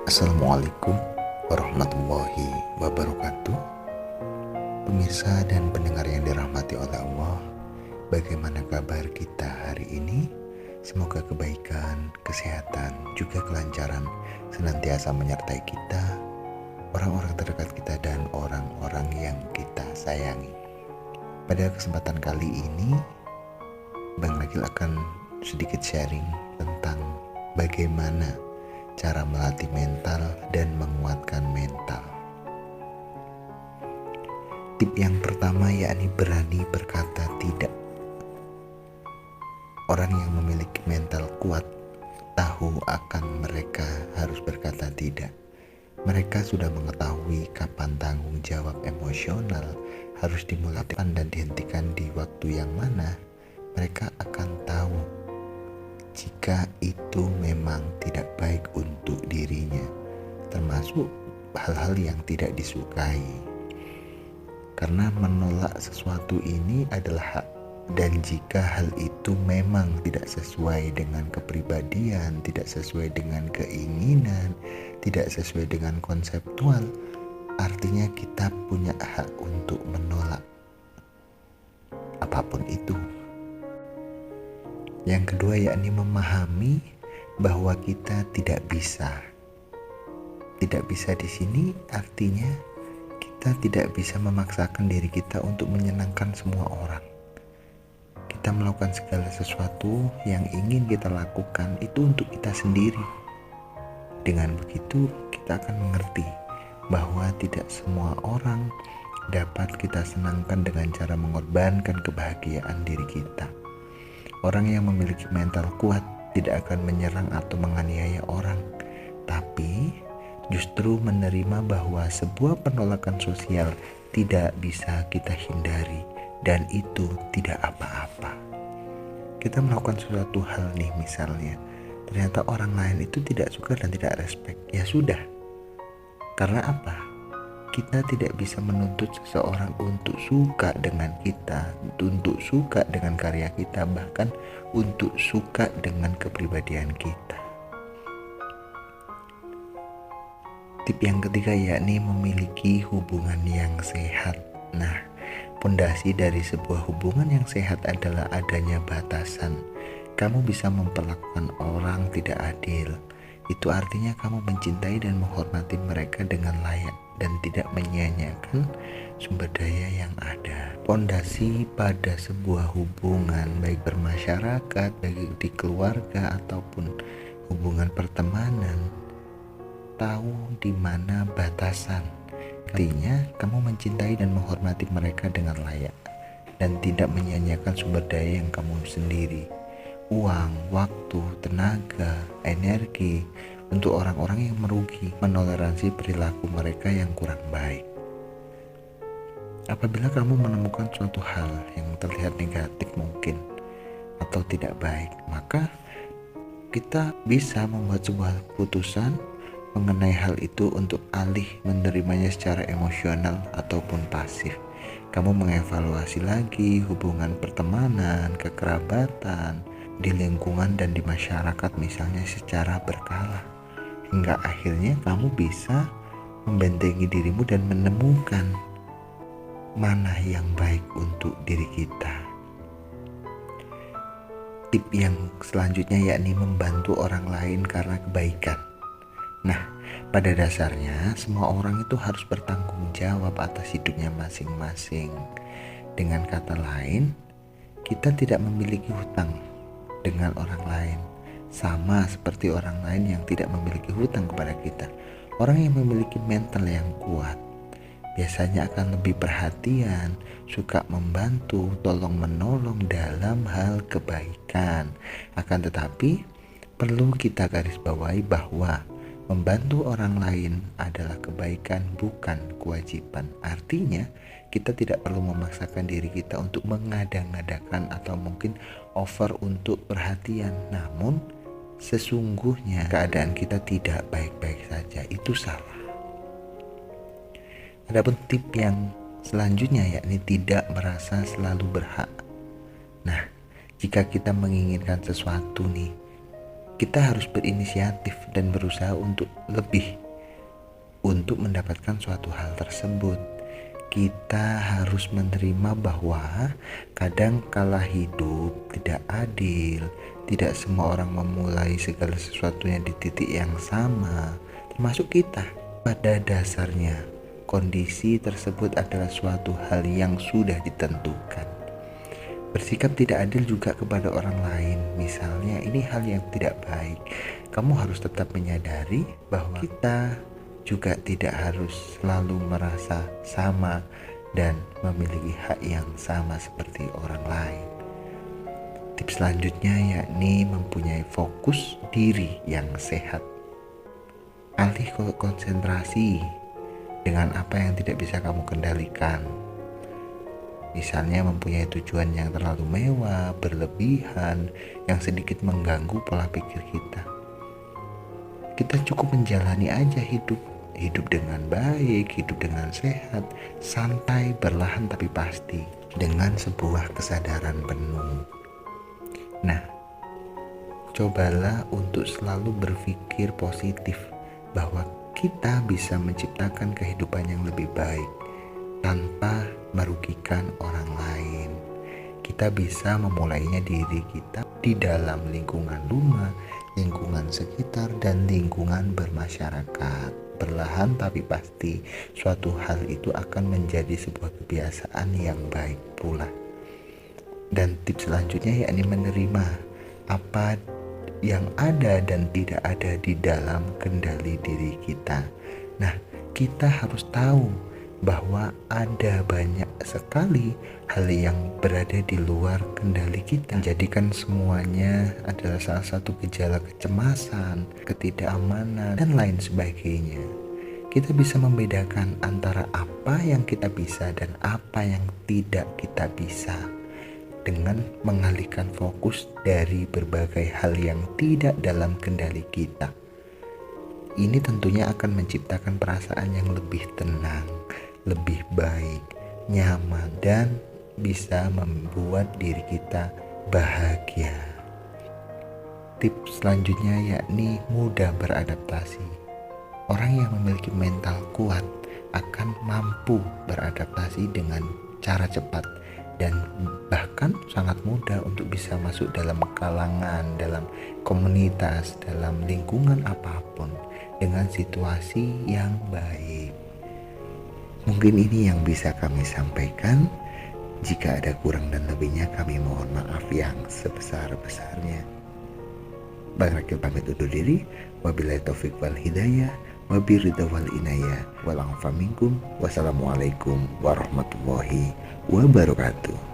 Assalamualaikum warahmatullahi wabarakatuh. Pemirsa dan pendengar yang dirahmati oleh Allah, bagaimana kabar kita hari ini? Semoga kebaikan, kesehatan, juga kelancaran senantiasa menyertai kita, orang-orang terdekat kita, dan orang-orang yang kita sayangi. Pada kesempatan kali ini, Bang Ragil akan sedikit sharing tentang bagaimana cara melatih mental dan menguatkan mental. Tip yang pertama yakni berani berkata tidak. Orang yang memiliki mental kuat tahu akan mereka harus berkata tidak. Mereka sudah mengetahui kapan tanggung jawab emosional harus dimulai dan dihentikan di waktu yang mana. Mereka akan tahu jika itu memang tidak baik untuk dirinya, termasuk hal-hal yang tidak disukai. Karena menolak sesuatu ini adalah hak, dan jika hal itu memang tidak sesuai dengan kepribadian, tidak sesuai dengan keinginan, tidak sesuai dengan konseptual, artinya kita punya hak untuk menolak apapun itu. Yang kedua yakni memahami bahwa kita tidak bisa. Tidak bisa di sini artinya kita tidak bisa memaksakan diri kita untuk menyenangkan semua orang. Kita melakukan segala sesuatu yang ingin kita lakukan itu untuk kita sendiri. Dengan begitu kita akan mengerti bahwa tidak semua orang dapat kita senangkan dengan cara mengorbankan kebahagiaan diri kita. Orang yang memiliki mental kuat tidak akan menyerang atau menganiaya orang, tapi justru menerima bahwa sebuah penolakan sosial tidak bisa kita hindari dan itu tidak apa-apa. Kita melakukan suatu hal nih, misalnya ternyata orang lain itu tidak suka dan tidak respect, ya sudah. Karena apa? Kita tidak bisa menuntut seseorang untuk suka dengan kita, untuk suka dengan karya kita, bahkan untuk suka dengan kepribadian kita. Tip yang ketiga yakni memiliki hubungan yang sehat. Nah, pondasi dari sebuah hubungan yang sehat adalah adanya batasan. Kamu bisa memperlakukan orang tidak adil. Itu artinya kamu mencintai dan menghormati mereka dengan layak dan tidak menyia-nyiakan sumber daya yang ada. Pondasi pada sebuah hubungan, baik bermasyarakat, baik di keluarga ataupun hubungan pertemanan, tahu di mana batasan. Artinya kamu mencintai dan menghormati mereka dengan layak dan tidak menyia-nyiakan sumber daya yang kamu sendiri. Uang, waktu, tenaga, energi untuk orang-orang yang merugi, menoleransi perilaku mereka yang kurang baik. Apabila kamu menemukan suatu hal yang terlihat negatif mungkin atau tidak baik, maka kita bisa membuat sebuah keputusan mengenai hal itu untuk alih menerimanya secara emosional ataupun pasif. Kamu mengevaluasi lagi hubungan pertemanan, kekerabatan, di lingkungan dan di masyarakat misalnya secara berkala, hingga akhirnya kamu bisa membentengi dirimu dan menemukan mana yang baik untuk diri kita. Tip yang selanjutnya yakni membantu orang lain karena kebaikan. Nah, pada dasarnya semua orang itu harus bertanggung jawab atas hidupnya masing-masing. Dengan kata lain, kita tidak memiliki hutang dengan orang lain, sama seperti orang lain yang tidak memiliki hutang kepada kita. Orang yang memiliki mental yang kuat biasanya akan lebih perhatian, suka membantu, tolong menolong dalam hal kebaikan. Akan tetapi perlu kita garis bawahi bahwa membantu orang lain adalah kebaikan, bukan kewajiban. Artinya kita tidak perlu memaksakan diri kita untuk mengada-ngadakan atau mungkin over untuk perhatian. Namun sesungguhnya keadaan kita tidak baik-baik saja, itu salah. Adapun tip yang selanjutnya yakni tidak merasa selalu berhak. Nah, jika kita menginginkan sesuatu nih, Kita harus berinisiatif dan berusaha untuk lebih untuk mendapatkan suatu hal tersebut. Kita harus menerima bahwa kadang kala hidup tidak adil, tidak semua orang memulai segala sesuatunya di titik yang sama, termasuk kita. Pada dasarnya, kondisi tersebut adalah suatu hal yang sudah ditentukan. Bersikap tidak adil juga kepada orang lain, misalnya ini hal yang tidak baik. Kamu harus tetap menyadari bahwa kita juga tidak harus selalu merasa sama dan memiliki hak yang sama seperti orang lain. Tips selanjutnya yakni mempunyai fokus diri yang sehat. Alih konsentrasi dengan apa yang tidak bisa kamu kendalikan. Misalnya mempunyai tujuan yang terlalu mewah, berlebihan, yang sedikit mengganggu pola pikir kita. Kita cukup menjalani aja hidup dengan baik, hidup dengan sehat, santai, perlahan tapi pasti, dengan sebuah kesadaran penuh. Nah, cobalah untuk selalu berpikir positif bahwa kita bisa menciptakan kehidupan yang lebih baik tanpa merugikan orang lain. Kita bisa memulainya diri kita di dalam lingkungan rumah, lingkungan sekitar, dan lingkungan bermasyarakat. Perlahan tapi pasti, suatu hal itu akan menjadi sebuah kebiasaan yang baik pula. Dan tips selanjutnya yakni menerima apa yang ada dan tidak ada di dalam kendali diri kita. Nah, kita harus tahu bahwa ada banyak sekali hal yang berada di luar kendali kita. Menjadikan semuanya adalah salah satu gejala kecemasan, ketidakamanan, dan lain sebagainya. Kita bisa membedakan antara apa yang kita bisa dan apa yang tidak kita bisa dengan mengalihkan fokus dari berbagai hal yang tidak dalam kendali kita. Ini tentunya akan menciptakan perasaan yang lebih tenang, lebih baik, nyaman, dan bisa membuat diri kita bahagia. Tips selanjutnya yakni mudah beradaptasi. Orang yang memiliki mental kuat akan mampu beradaptasi dengan cara cepat dan bahkan sangat mudah untuk bisa masuk dalam kalangan, dalam komunitas, dalam lingkungan apapun dengan situasi yang baik. Mungkin ini yang bisa kami sampaikan. Jika ada kurang dan lebihnya, kami mohon maaf yang sebesar-besarnya. Bang Rakil pamit undur diri. Wabillahi taufik wal hidayah, wabiridha wal inayah, wal afa minkum. Wassalamualaikum warahmatullahi wabarakatuh.